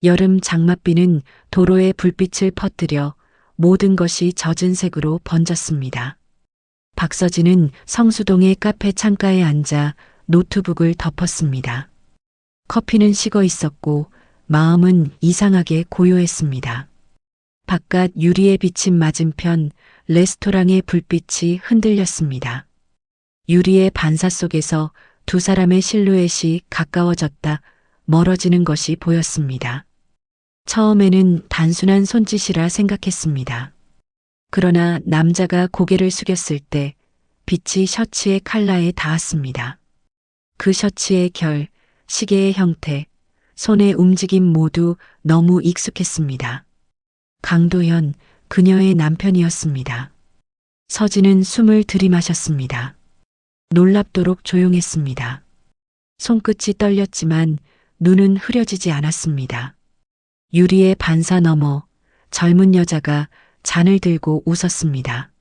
여름 장맛비는 도로에 불빛을 퍼뜨려 모든 것이 젖은 색으로 번졌습니다. 박서진은 성수동의 카페 창가에 앉아 노트북을 덮었습니다. 커피는 식어 있었고 마음은 이상하게 고요했습니다. 바깥 유리에 비친 맞은편 레스토랑의 불빛이 흔들렸습니다. 유리의 반사 속에서 두 사람의 실루엣이 가까워졌다 멀어지는 것이 보였습니다. 처음에는 단순한 손짓이라 생각했습니다. 그러나 남자가 고개를 숙였을 때 빛이 셔츠의 컬러에 닿았습니다. 그 셔츠의 결, 시계의 형태, 손의 움직임 모두 너무 익숙했습니다. 강도현, 그녀의 남편이었습니다. 서진은 숨을 들이마셨습니다. 놀랍도록 조용했습니다. 손끝이 떨렸지만 눈은 흐려지지 않았습니다. 유리의 반사 너머 젊은 여자가 잔을 들고 웃었습니다.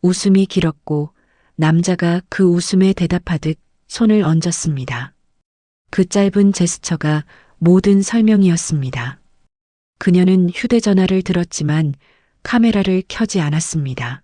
웃음이 길었고 남자가 그 웃음에 대답하듯 손을 얹었습니다. 그 짧은 제스처가 모든 설명이었습니다. 그녀는 휴대전화를 들었지만 카메라를 켜지 않았습니다.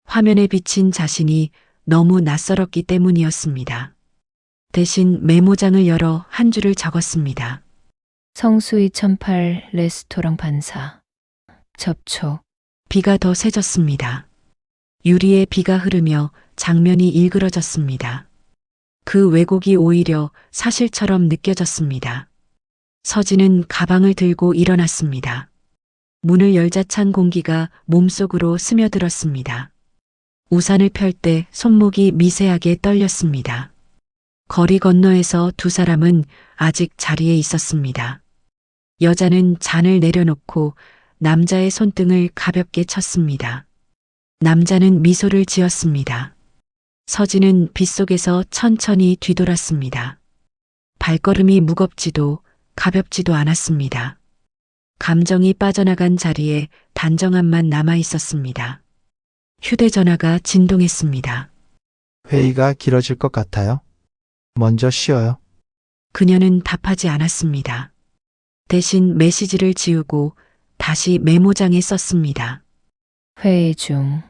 화면에 비친 자신이 너무 낯설었기 때문이었습니다. 대신 메모장을 열어 한 줄을 적었습니다. 성수 2008 레스토랑 반사. 접촉. 비가 더 세졌습니다. 유리에 비가 흐르며 장면이 일그러졌습니다. 그 왜곡이 오히려 사실처럼 느껴졌습니다. 서진은 가방을 들고 일어났습니다. 문을 열자 찬 공기가 몸속으로 스며들었습니다. 우산을 펼 때 손목이 미세하게 떨렸습니다. 거리 건너에서 두 사람은 아직 자리에 있었습니다. 여자는 잔을 내려놓고 남자의 손등을 가볍게 쳤습니다. 남자는 미소를 지었습니다. 서진은 빗속에서 천천히 뒤돌았습니다. 발걸음이 무겁지도 가볍지도 않았습니다. 감정이 빠져나간 자리에 단정함만 남아 있었습니다. 휴대전화가 진동했습니다. 회의가 길어질 것 같아요. 먼저 쉬어요. 그녀는 답하지 않았습니다. 대신 메시지를 지우고 다시 메모장에 썼습니다. 회의 중.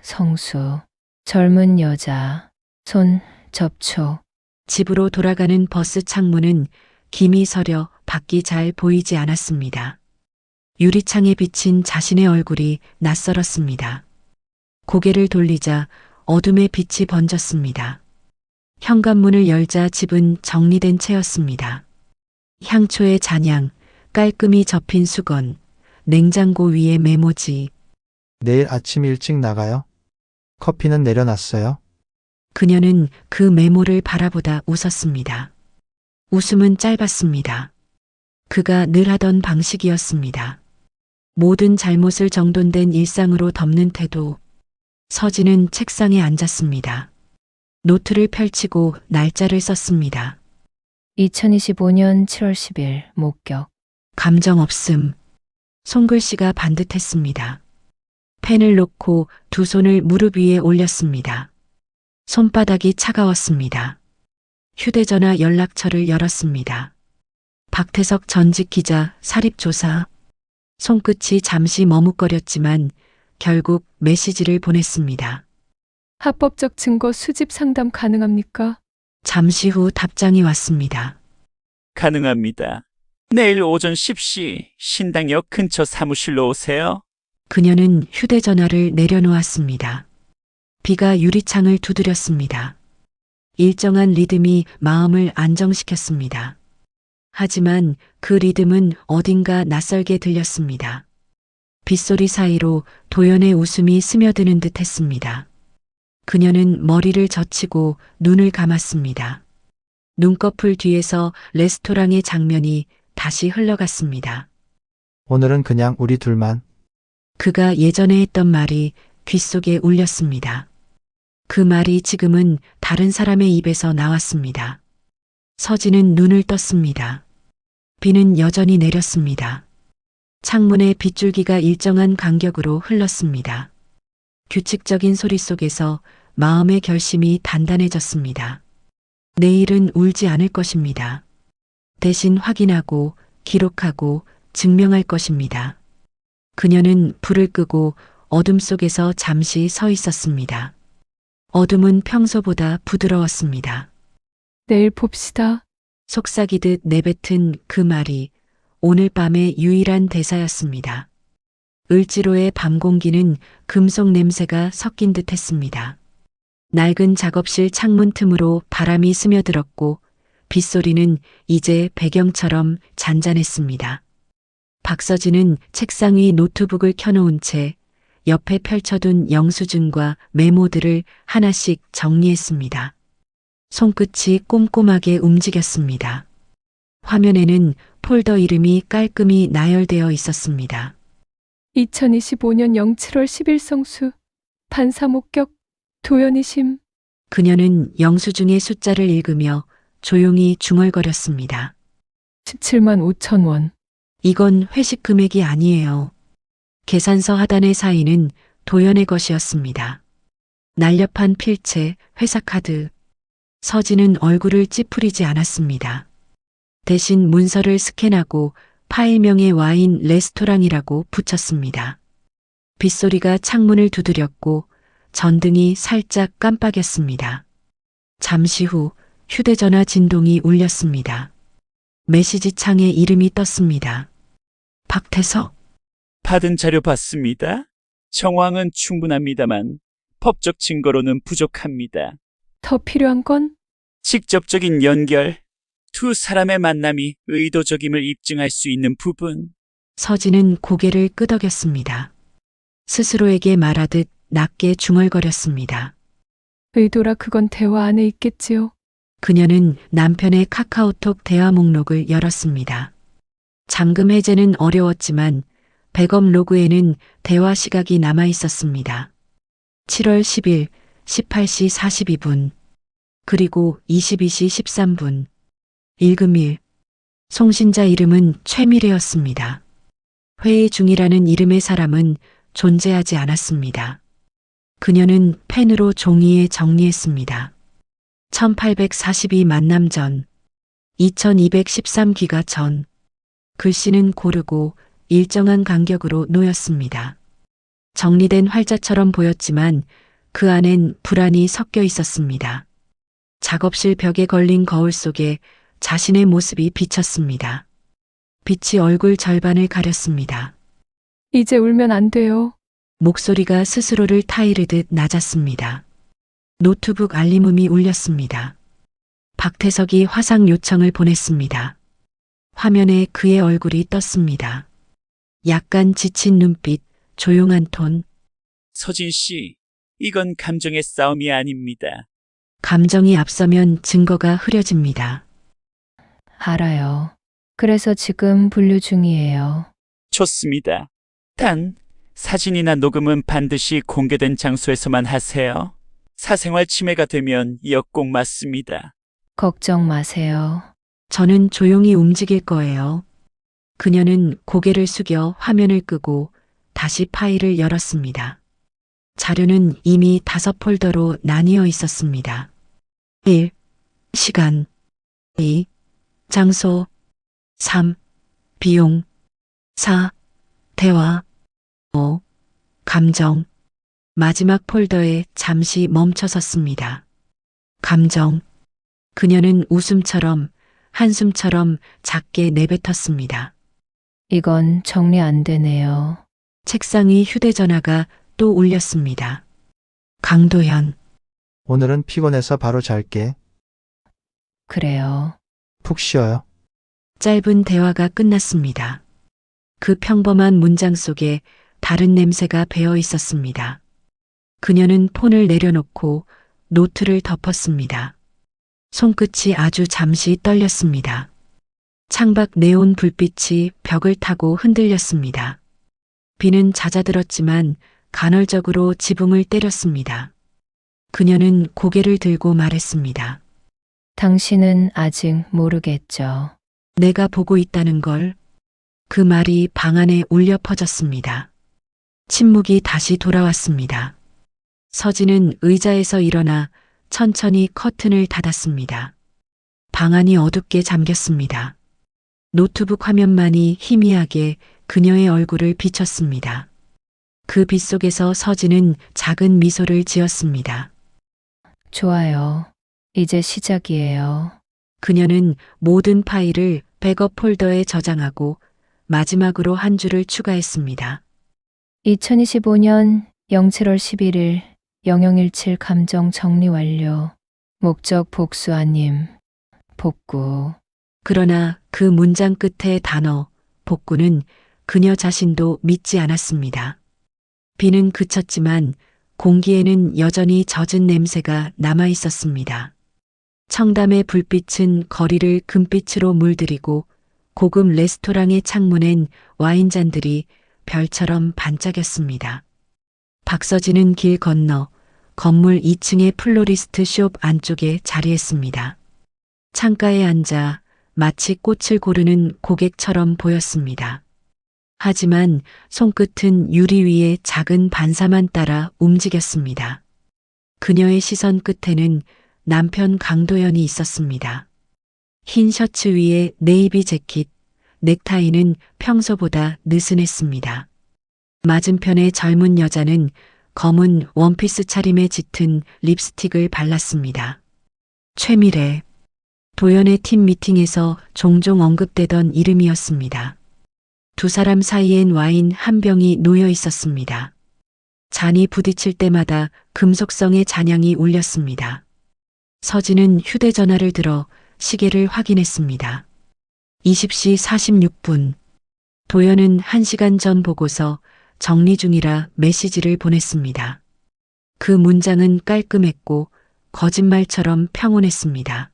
성수. 젊은 여자. 손 접촉. 집으로 돌아가는 버스 창문은 김이 서려 밖이 잘 보이지 않았습니다. 유리창에 비친 자신의 얼굴이 낯설었습니다. 고개를 돌리자 어둠의 빛이 번졌습니다. 현관문을 열자 집은 정리된 채였습니다. 향초의 잔향, 깔끔히 접힌 수건, 냉장고 위에 메모지. 내일 아침 일찍 나가요. 커피는 내려놨어요. 그녀는 그 메모를 바라보다 웃었습니다. 웃음은 짧았습니다. 그가 늘 하던 방식이었습니다. 모든 잘못을 정돈된 일상으로 덮는 태도. 서진은 책상에 앉았습니다. 노트를 펼치고 날짜를 썼습니다. 2025년 7월 10일 목격. 감정 없음. 손글씨가 반듯했습니다. 펜을 놓고 두 손을 무릎 위에 올렸습니다. 손바닥이 차가웠습니다. 휴대전화 연락처를 열었습니다. 박태석 전직 기자 사립조사. 손끝이 잠시 머뭇거렸지만 결국 메시지를 보냈습니다. 합법적 증거 수집 상담 가능합니까? 잠시 후 답장이 왔습니다. 가능합니다. 내일 오전 10시 신당역 근처 사무실로 오세요. 그녀는 휴대전화를 내려놓았습니다. 비가 유리창을 두드렸습니다. 일정한 리듬이 마음을 안정시켰습니다. 하지만 그 리듬은 어딘가 낯설게 들렸습니다. 빗소리 사이로 도연의 웃음이 스며드는 듯 했습니다. 그녀는 머리를 젖히고 눈을 감았습니다. 눈꺼풀 뒤에서 레스토랑의 장면이 다시 흘러갔습니다. 오늘은 그냥 우리 둘만. 그가 예전에 했던 말이 귓속에 울렸습니다. 그 말이 지금은 다른 사람의 입에서 나왔습니다. 서진은 눈을 떴습니다. 비는 여전히 내렸습니다. 창문에 빗줄기가 일정한 간격으로 흘렀습니다. 규칙적인 소리 속에서 마음의 결심이 단단해졌습니다. 내일은 울지 않을 것입니다. 대신 확인하고 기록하고 증명할 것입니다. 그녀는 불을 끄고 어둠 속에서 잠시 서 있었습니다. 어둠은 평소보다 부드러웠습니다. 내일 봅시다. 속삭이듯 내뱉은 그 말이 오늘 밤의 유일한 대사였습니다. 을지로의 밤 공기는 금속 냄새가 섞인 듯 했습니다. 낡은 작업실 창문 틈으로 바람이 스며들었고 빗소리는 이제 배경처럼 잔잔했습니다. 박서진은 책상 위 노트북을 켜놓은 채 옆에 펼쳐둔 영수증과 메모들을 하나씩 정리했습니다. 손끝이 꼼꼼하게 움직였습니다. 화면에는 폴더 이름이 깔끔히 나열되어 있었습니다. 2025년 07월 10일 성수. 판사 목격. 도연이심. 그녀는 영수증의 숫자를 읽으며 조용히 중얼거렸습니다. 17만 5천 원. 이건 회식 금액이 아니에요. 계산서 하단의 사인은 도연의 것이었습니다. 날렵한 필체, 회사 카드. 서진은 얼굴을 찌푸리지 않았습니다. 대신 문서를 스캔하고 파일명에 와인 레스토랑이라고 붙였습니다. 빗소리가 창문을 두드렸고 전등이 살짝 깜빡였습니다. 잠시 후 휴대전화 진동이 울렸습니다. 메시지 창에 이름이 떴습니다. 박태석. 받은 자료 봤습니다. 정황은 충분합니다만 법적 증거로는 부족합니다. 더 필요한 건? 직접적인 연결, 두 사람의 만남이 의도적임을 입증할 수 있는 부분. 서진은 고개를 끄덕였습니다. 스스로에게 말하듯 낮게 중얼거렸습니다. 의도라 그건 대화 안에 있겠지요. 그녀는 남편의 카카오톡 대화 목록을 열었습니다. 잠금 해제는 어려웠지만 백업 로그에는 대화 시각이 남아 있었습니다. 7월 10일 18시 42분 그리고 22시 13분 읽음일 송신자 이름은 최미래였습니다. 회의 중이라는 이름의 사람은 존재하지 않았습니다. 그녀는 펜으로 종이에 정리했습니다. 1842 만남 전, 2213 귀가 전. 글씨는 고르고 일정한 간격으로 놓였습니다. 정리된 활자처럼 보였지만 그 안엔 불안이 섞여 있었습니다. 작업실 벽에 걸린 거울 속에 자신의 모습이 비쳤습니다. 빛이 얼굴 절반을 가렸습니다. 이제 울면 안 돼요. 목소리가 스스로를 타이르듯 낮았습니다. 노트북 알림음이 울렸습니다. 박태석이 화상 요청을 보냈습니다. 화면에 그의 얼굴이 떴습니다. 약간 지친 눈빛, 조용한 톤. 서진 씨, 이건 감정의 싸움이 아닙니다. 감정이 앞서면 증거가 흐려집니다. 알아요. 그래서 지금 분류 중이에요. 좋습니다. 단, 사진이나 녹음은 반드시 공개된 장소에서만 하세요. 사생활 침해가 되면 역곡 맞습니다. 걱정 마세요. 저는 조용히 움직일 거예요. 그녀는 고개를 숙여 화면을 끄고 다시 파일을 열었습니다. 자료는 이미 5폴더로 나뉘어 있었습니다. 1. 시간 2. 장소 3. 비용 4. 대화 5. 감정 마지막 폴더에 잠시 멈춰 섰습니다. 감정 그녀는 웃음처럼 한숨처럼 작게 내뱉었습니다. 이건 정리 안 되네요. 책상 위 휴대전화가 또 울렸습니다. 강도현 오늘은 피곤해서 바로 잘게. 그래요. 푹 쉬어요. 짧은 대화가 끝났습니다. 그 평범한 문장 속에 다른 냄새가 배어 있었습니다. 그녀는 폰을 내려놓고 노트를 덮었습니다. 손끝이 아주 잠시 떨렸습니다. 창밖 네온 불빛이 벽을 타고 흔들렸습니다. 비는 잦아들었지만 간헐적으로 지붕을 때렸습니다. 그녀는 고개를 들고 말했습니다. 당신은 아직 모르겠죠. 내가 보고 있다는 걸. 그 말이 방 안에 울려 퍼졌습니다. 침묵이 다시 돌아왔습니다. 서진은 의자에서 일어나 천천히 커튼을 닫았습니다. 방 안이 어둡게 잠겼습니다. 노트북 화면만이 희미하게 그녀의 얼굴을 비췄습니다. 그 빛 속에서 서진은 작은 미소를 지었습니다. 좋아요. 이제 시작이에요. 그녀는 모든 파일을 백업 폴더에 저장하고 마지막으로 한 줄을 추가했습니다. 2025년 07월 11일 0017 감정 정리 완료. 목적 복수아님. 복구. 그러나 그 문장 끝의 단어 복구는 그녀 자신도 믿지 않았습니다. 비는 그쳤지만 공기에는 여전히 젖은 냄새가 남아 있었습니다. 청담의 불빛은 거리를 금빛으로 물들이고 고급 레스토랑의 창문엔 와인잔들이 별처럼 반짝였습니다. 박서진은 길 건너 건물 2층의 플로리스트 숍 안쪽에 자리했습니다. 창가에 앉아 마치 꽃을 고르는 고객처럼 보였습니다. 하지만 손끝은 유리 위에 작은 반사만 따라 움직였습니다. 그녀의 시선 끝에는 남편 강도연이 있었습니다. 흰 셔츠 위에 네이비 재킷, 넥타이는 평소보다 느슨했습니다. 맞은편의 젊은 여자는 검은 원피스 차림에 짙은 립스틱을 발랐습니다. 최미래. 도연의 팀 미팅에서 종종 언급되던 이름이었습니다. 두 사람 사이엔 와인 한 병이 놓여 있었습니다. 잔이 부딪힐 때마다 금속성의 잔향이 울렸습니다. 서진은 휴대전화를 들어 시계를 확인했습니다. 20시 46분. 도연은 1시간 전 보고서 정리 중이라 메시지를 보냈습니다. 그 문장은 깔끔했고 거짓말처럼 평온했습니다.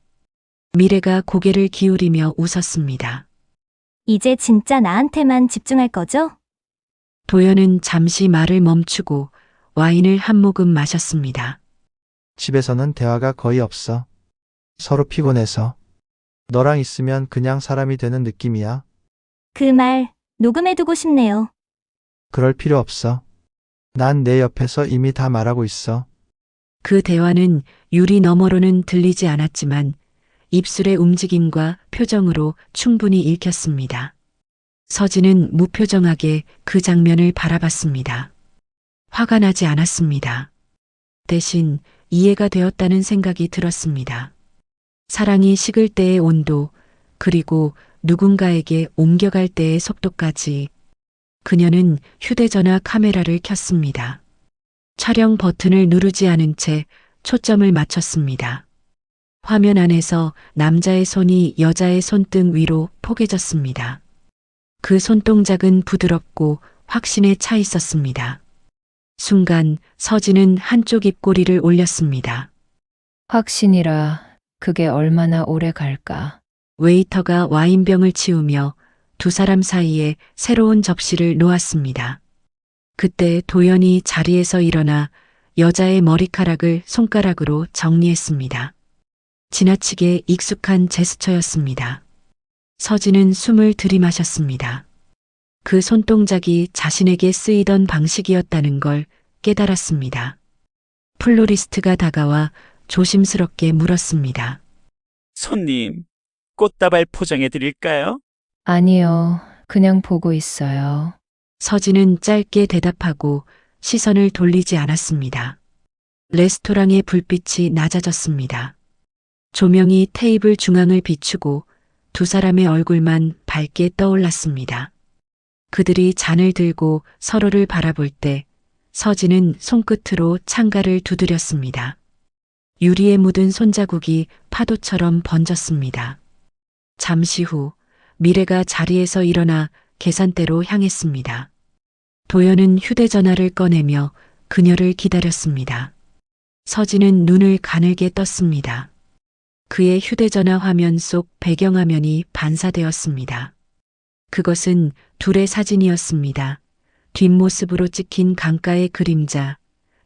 미래가 고개를 기울이며 웃었습니다. 이제 진짜 나한테만 집중할 거죠? 도연은 잠시 말을 멈추고 와인을 한 모금 마셨습니다. 집에서는 대화가 거의 없어. 서로 피곤해서. 너랑 있으면 그냥 사람이 되는 느낌이야. 그 말 녹음해두고 싶네요. 그럴 필요 없어. 난 내 옆에서 이미 다 말하고 있어. 그 대화는 유리 너머로는 들리지 않았지만 입술의 움직임과 표정으로 충분히 읽혔습니다. 서진은 무표정하게 그 장면을 바라봤습니다. 화가 나지 않았습니다. 대신 이해가 되었다는 생각이 들었습니다. 사랑이 식을 때의 온도, 그리고 누군가에게 옮겨갈 때의 속도까지. 그녀는 휴대전화 카메라를 켰습니다. 촬영 버튼을 누르지 않은 채 초점을 맞췄습니다. 화면 안에서 남자의 손이 여자의 손등 위로 포개졌습니다. 그 손동작은 부드럽고 확신에 차 있었습니다. 순간 서진은 한쪽 입꼬리를 올렸습니다. 확신이라 그게 얼마나 오래 갈까. 웨이터가 와인병을 치우며 두 사람 사이에 새로운 접시를 놓았습니다. 그때 도연이 자리에서 일어나 여자의 머리카락을 손가락으로 정리했습니다. 지나치게 익숙한 제스처였습니다. 서진은 숨을 들이마셨습니다. 그 손동작이 자신에게 쓰이던 방식이었다는 걸 깨달았습니다. 플로리스트가 다가와 조심스럽게 물었습니다. 손님, 꽃다발 포장해 드릴까요? 아니요. 그냥 보고 있어요. 서진은 짧게 대답하고 시선을 돌리지 않았습니다. 레스토랑의 불빛이 낮아졌습니다. 조명이 테이블 중앙을 비추고 두 사람의 얼굴만 밝게 떠올랐습니다. 그들이 잔을 들고 서로를 바라볼 때 서진은 손끝으로 창가를 두드렸습니다. 유리에 묻은 손자국이 파도처럼 번졌습니다. 잠시 후 미래가 자리에서 일어나 계산대로 향했습니다. 도연은 휴대전화를 꺼내며 그녀를 기다렸습니다. 서진은 눈을 가늘게 떴습니다. 그의 휴대전화 화면 속 배경화면이 반사되었습니다. 그것은 둘의 사진이었습니다. 뒷모습으로 찍힌 강가의 그림자,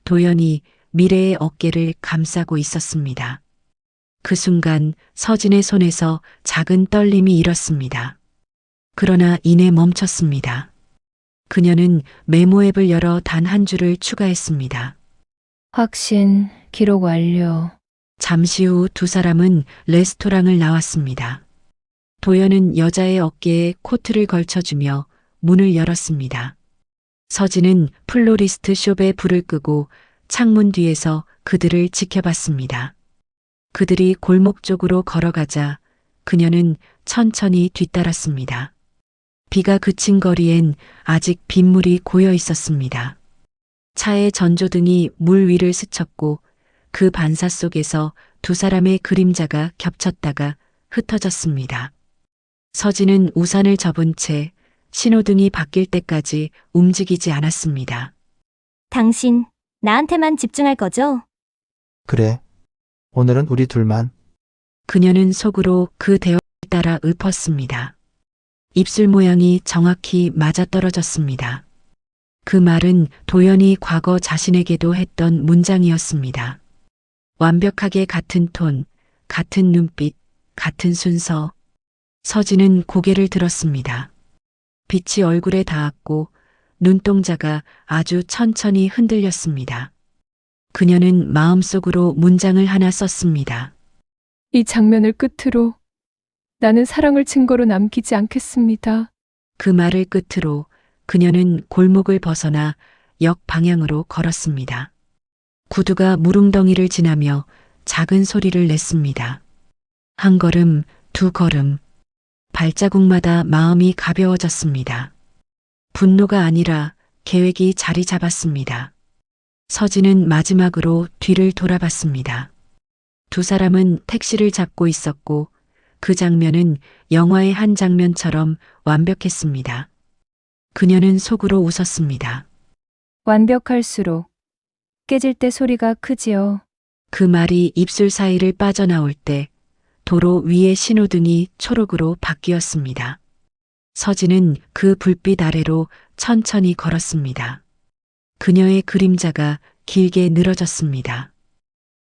도연이 미래의 어깨를 감싸고 있었습니다. 그 순간 서진의 손에서 작은 떨림이 일었습니다. 그러나 이내 멈췄습니다. 그녀는 메모 앱을 열어 단 한 줄을 추가했습니다. 확신, 기록 완료. 잠시 후 두 사람은 레스토랑을 나왔습니다. 도연은 여자의 어깨에 코트를 걸쳐주며 문을 열었습니다. 서진은 플로리스트 숍에 불을 끄고 창문 뒤에서 그들을 지켜봤습니다. 그들이 골목 쪽으로 걸어가자 그녀는 천천히 뒤따랐습니다. 비가 그친 거리엔 아직 빗물이 고여 있었습니다. 차의 전조등이 물 위를 스쳤고 그 반사 속에서 두 사람의 그림자가 겹쳤다가 흩어졌습니다. 서진은 우산을 접은 채 신호등이 바뀔 때까지 움직이지 않았습니다. 당신, 나한테만 집중할 거죠? 그래. 오늘은 우리 둘만. 그녀는 속으로 그 대화를 따라 읊었습니다. 입술 모양이 정확히 맞아떨어졌습니다. 그 말은 도연이 과거 자신에게도 했던 문장이었습니다. 완벽하게 같은 톤, 같은 눈빛, 같은 순서. 서진은 고개를 들었습니다. 빛이 얼굴에 닿았고 눈동자가 아주 천천히 흔들렸습니다. 그녀는 마음속으로 문장을 하나 썼습니다. 이 장면을 끝으로 나는 사랑을 증거로 남기지 않겠습니다. 그 말을 끝으로 그녀는 골목을 벗어나 역 방향으로 걸었습니다. 구두가 무릉덩이를 지나며 작은 소리를 냈습니다. 한 걸음, 두 걸음. 발자국마다 마음이 가벼워졌습니다. 분노가 아니라 계획이 자리 잡았습니다. 서진은 마지막으로 뒤를 돌아봤습니다. 두 사람은 택시를 잡고 있었고 그 장면은 영화의 한 장면처럼 완벽했습니다. 그녀는 속으로 웃었습니다. 완벽할수록 깨질 때 소리가 크지요. 그 말이 입술 사이를 빠져나올 때 도로 위의 신호등이 초록으로 바뀌었습니다. 서진은 그 불빛 아래로 천천히 걸었습니다. 그녀의 그림자가 길게 늘어졌습니다.